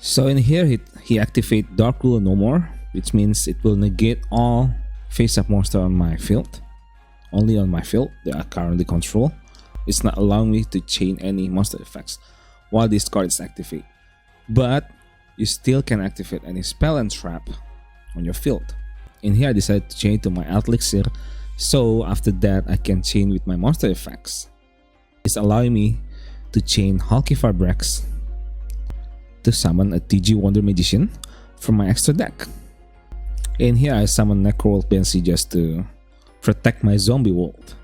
So in here, he activate Dark Rule no more, which means it will negate all face-up monster on my field. Only on my field that I currently control. It's not allowing me to chain any monster effects while this card is activated. But you still can activate any spell and trap on your field. In here, I decided to chain to my Elixir, so after that I can chain with my monster effects. It's allowing me to chain Hulky Farbrex to summon a TG Wonder Magician from my extra deck. In here, I summon Necroworld Pansy just to protect my zombie world.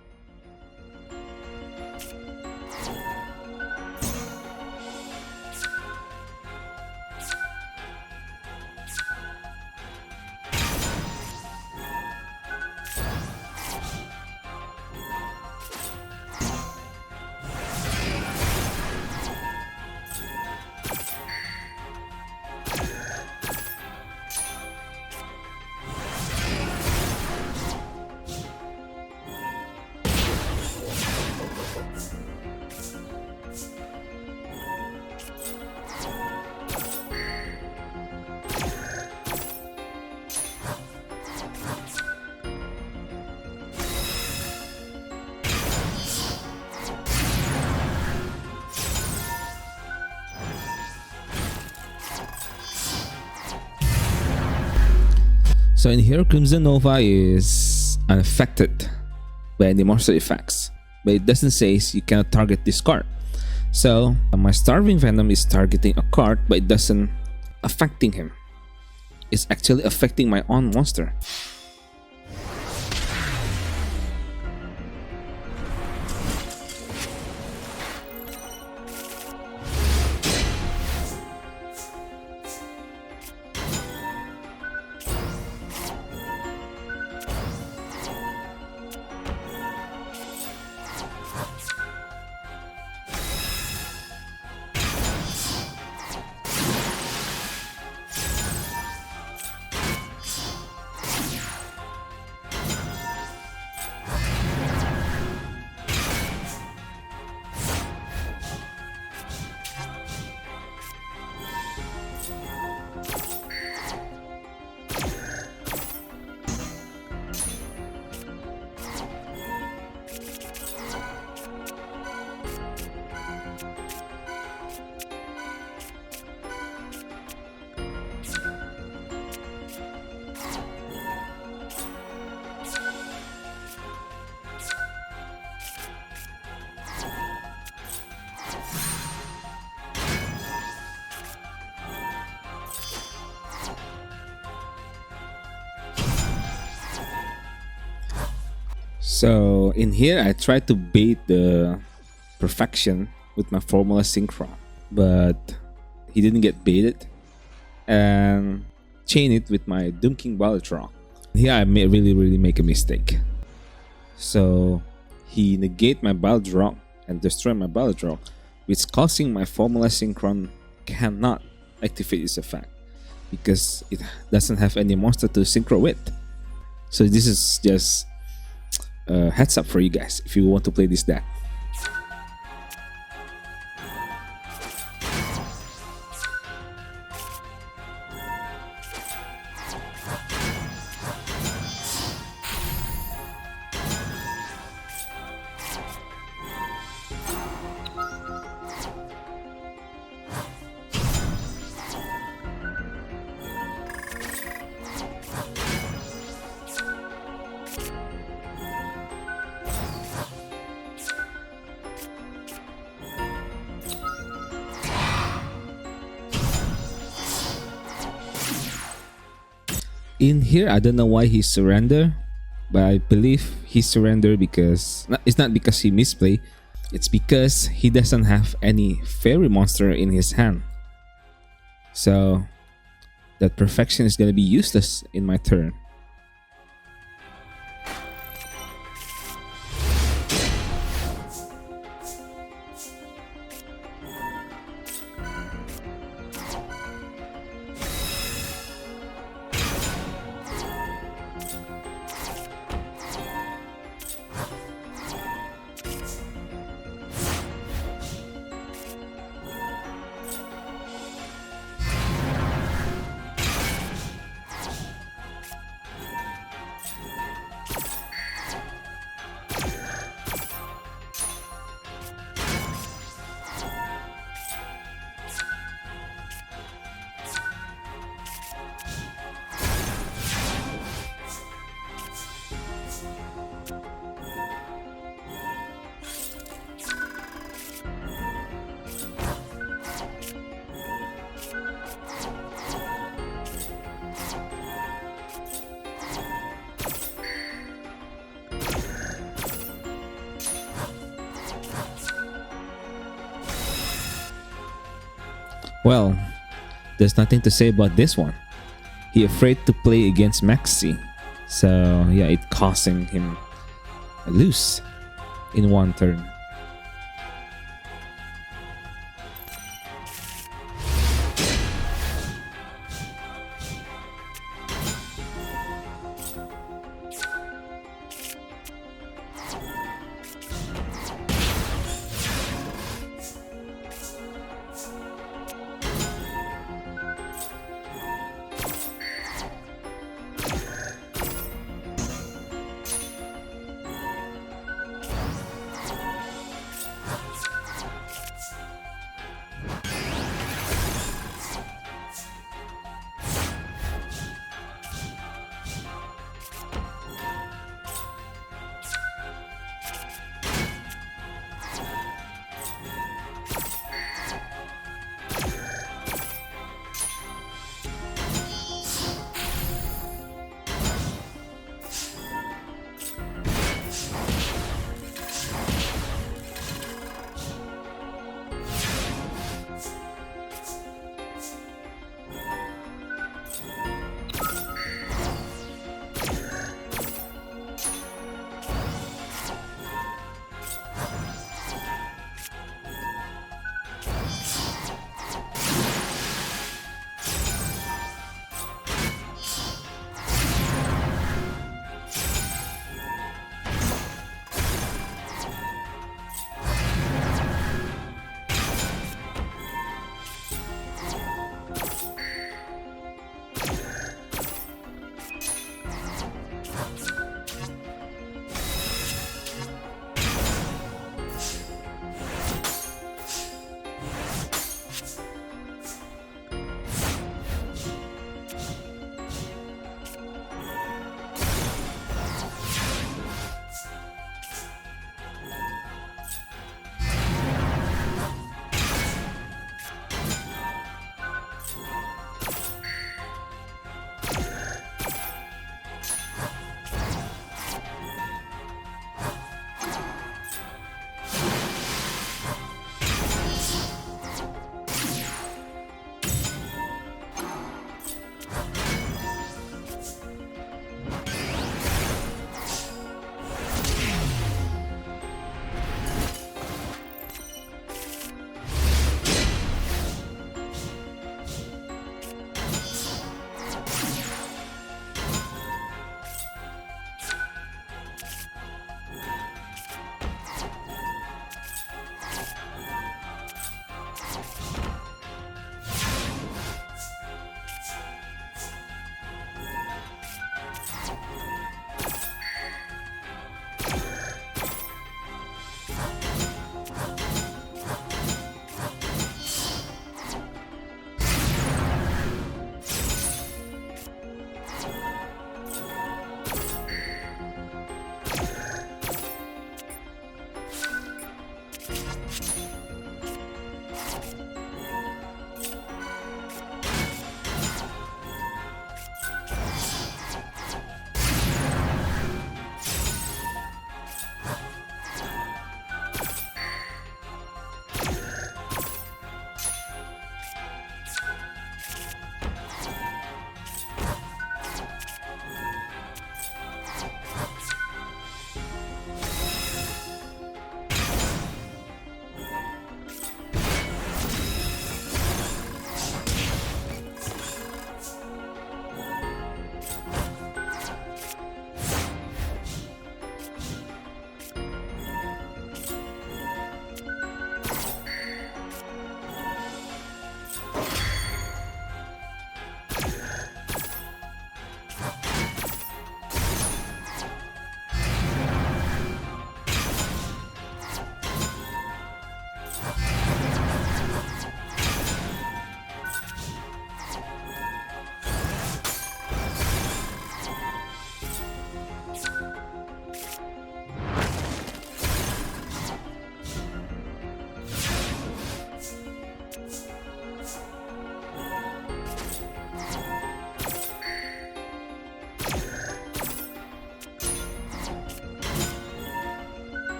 So in here, Crimson Nova is unaffected by any monster effects, but it doesn't say you cannot target this card. So my Starving Venom is targeting a card, but it doesn't affecting him. It's actually affecting my own monster. So in here, I tried to bait the Perfection with my Formula Synchron, but he didn't get baited, and chain it with my Doomking Balatron. Here I really make a mistake. So he negate my Balatron and destroy my Balatron, which causing my Formula Synchron cannot activate its effect because it doesn't have any monster to synchro with. So this is just a heads up for you guys if you want to play this deck. In here, I don't know why he surrendered, but I believe he surrendered because it's not because he misplayed, it's because he doesn't have any fairy monster in his hand. So that Perfection is gonna be useless in my turn. Well, there's nothing to say about this one. He afraid to play against Maxi. So yeah, it costing him a lose in one turn.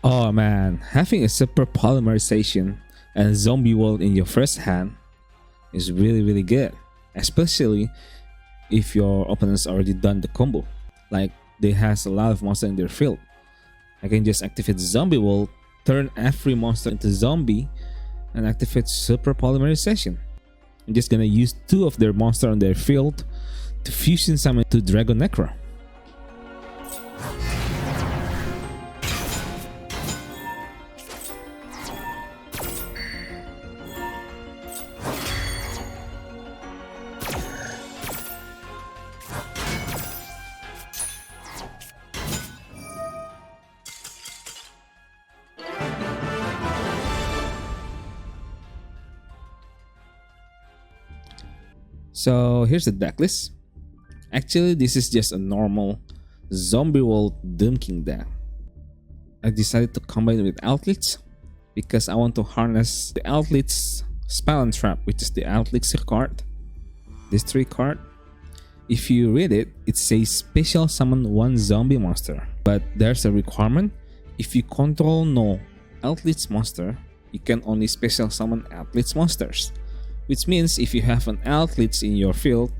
Oh man, having a super polymerization and zombie world in your first hand is really good, especially if your opponent's already done the combo. Like they has a lot of monsters in their field. I can just activate zombie world, turn every monster into zombie, and activate super polymerization. I'm just gonna use 2 of their monsters on their field to fusion summon to Dragon Necro. So here's the deck list. Actually, this is just a normal Zombie World Doom King deck. I decided to combine it with Eldlich because I want to harness the Eldlich Spell and Trap, which is the Eldlich card. This 3 card. If you read it, it says special summon 1 zombie monster. But there's a requirement. If you control no Eldlich monster, you can only special summon Eldlich monsters. Which means if you have an Eldlich in your field,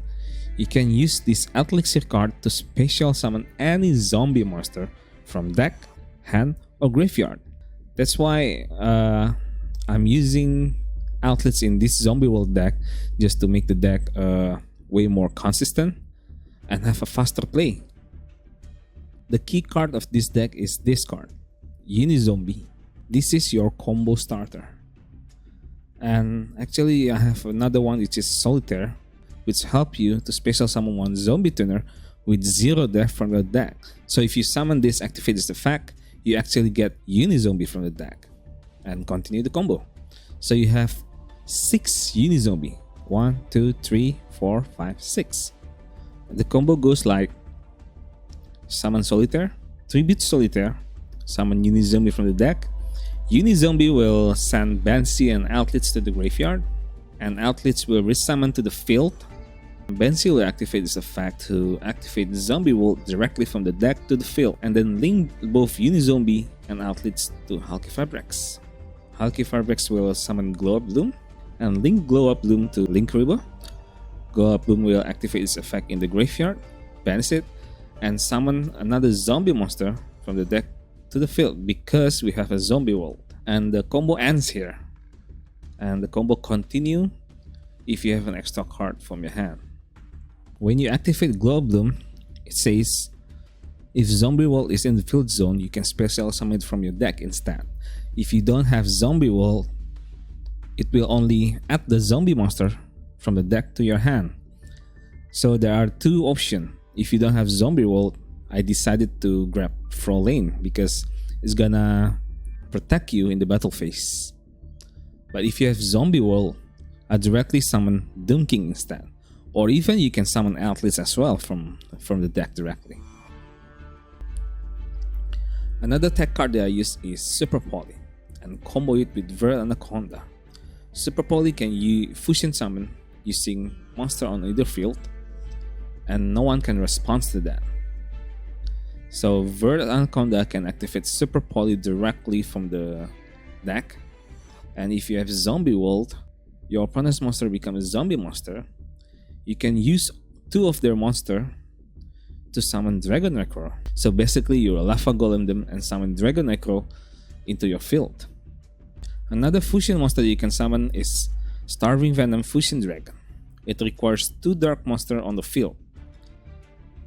you can use this Eldlich card to special summon any zombie monster from deck, hand, or graveyard. That's why I'm using Eldlich in this Zombie World deck just to make the deck way more consistent and have a faster play. The key card of this deck is this card, Unizombie. This is your combo starter. And actually I have another one which is Solitaire, which help you to special summon 1 zombie tuner with 0 death from the deck. So if you summon this, activate this effect, you actually get Unizombie from the deck and continue the combo. So you have 6 Unizombie. 1, 2, 3, 4, 5, 6. The combo goes like summon Solitaire, tribute Solitaire, summon Unizombie from the deck. Unizombie will send Banshee and Eldlich to the graveyard, and Eldlich will resummon to the field. Banshee will activate this effect to activate the Zombie World directly from the deck to the field, and then link both Unizombie and Eldlich to Hulky Fibrex. Hulky Fibrex will summon Glow Up Bloom, and link Glow Up Bloom to Linkuriboh. Glow Up Bloom will activate this effect in the graveyard, banish it, and summon another zombie monster from the deck to the field because we have a zombie world. And the combo ends here. And the combo continue if you have an extra card from your hand. When you activate Glow Bloom, it says if zombie world is in the field zone, you can special summon it from your deck instead. If you don't have zombie world, it will only add the zombie monster from the deck to your hand. So there are 2 options. If you don't have zombie world, I decided to grab Frolane because it's gonna protect you in the battle phase. But if you have zombie world, I directly summon Doom King instead. Or even you can summon Eldlich as well from the deck directly. Another tech card that I use is Super Poly and combo it with Vert Anaconda. Super Poly can fusion summon using monster on either field, and no one can respond to that. So Vert Anaconda can activate Super Poly directly from the deck, and if you have Zombie World, your opponent's monster becomes a zombie monster. You can use 2 of their monster to summon Dragon Necro. So basically you Lava Golem them and summon Dragon Necro into your field. Another fusion monster that you can summon is Starving Venom Fusion Dragon. It requires 2 dark monsters on the field.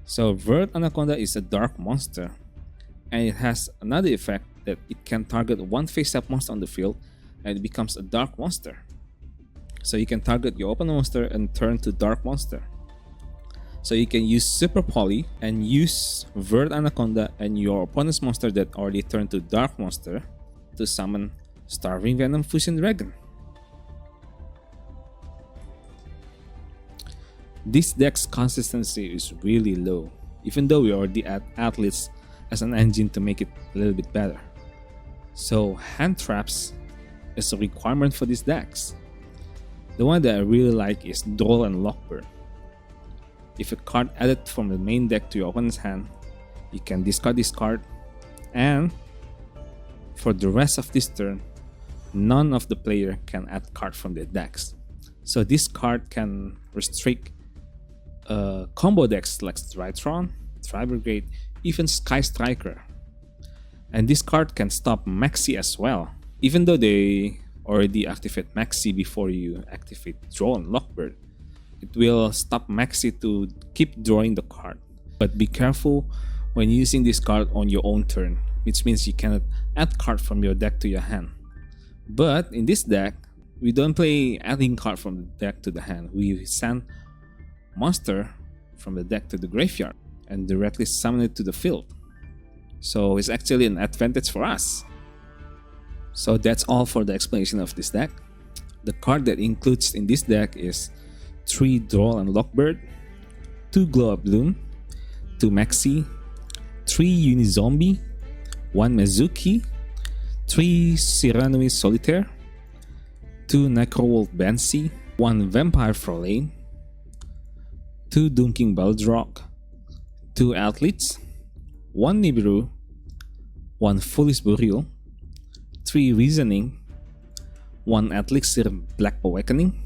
So Vert Anaconda is a dark monster, and it has another effect that it can target 1 face-up monster on the field and it becomes a dark monster. So you can target your opponent monster and turn to dark monster. So you can use Super Poly and use Vert Anaconda and your opponent's monster that already turned to dark monster to summon Starving Venom Fusion Dragon. This deck's consistency is really low, even though we already add Eldlich as an engine to make it a little bit better. So hand traps is a requirement for these decks. The one that I really like is Duel and Lockbird. If a card added from the main deck to your opponent's hand, you can discard this card and For the rest of this turn, none of the player can add card from their decks. So this card can restrict combo decks like Lyril Tribrigade, even SkyStriker. And this card can stop Maxi as well, even though they already activate Maxi before you activate Draw and Lockbird. It will stop Maxi to keep drawing the card. But be careful when using this card on your own turn, which means you cannot add card from your deck to your hand. But in this deck, we don't play adding card from the deck to the hand. We send monster from the deck to the graveyard and directly summon it to the field. So it's actually an advantage for us. So that's all for the explanation of this deck. The card that includes in this deck is 3 Draw and Lockbird, 2 Glow Up Bloom, 2 Maxi, 3 Uni-Zombie, 1 Mezuki, 3 Cyranoid Solitaire, 2 Necrowolf Banshee, 1 Vampire Frolane, 2 Doomking Balrog, 2 Eldlich, 1 Nibiru, 1 Foolish Burial, 3 Reasoning, 1 Elixir Black Awakening,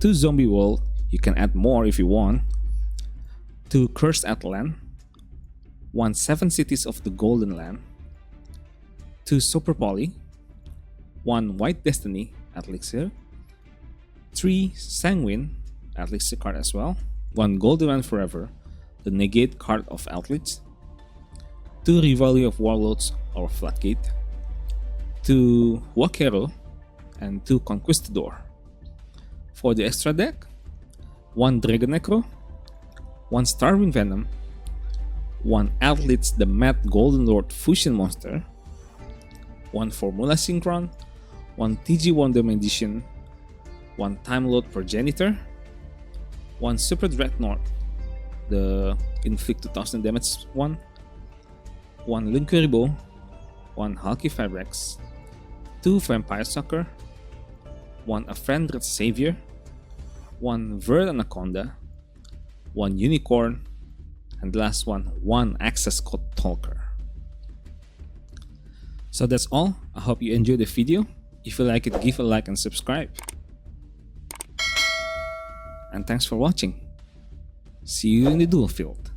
2 Zombie World, you can add more if you want, 2 Cursed Atlan, 1 7 Cities of the Golden Land, 2 Super Poly, 1 White Destiny Elixir, 3 Sanguine Elixir card as well, 1 Golden One Forever, the negate card of Eldlich, 2 Rivalry of Warlords or Floodgate, 2 Wakero, and 2 Conquistador. For the extra deck, 1 Dragon Necro, 1 Starving Venom, 1 Eldlich the Mad Golden Lord Fusion Monster, 1 Formula Synchron, 1 TG Wonder Magician, 1 Time Lord Progenitor, 1 Super Dreadnought, the inflict 2000 damage one, 1 Linkuribo, 1 Hulky Fibrex, 2 Vampire Sucker, 1 Offended Savior, 1 Verd Anaconda, 1 Unicorn, and the last one, 1 Access Code Talker. So that's all. I hope you enjoyed the video. If you like it, give a like and subscribe. And thanks for watching. See you in the duel field.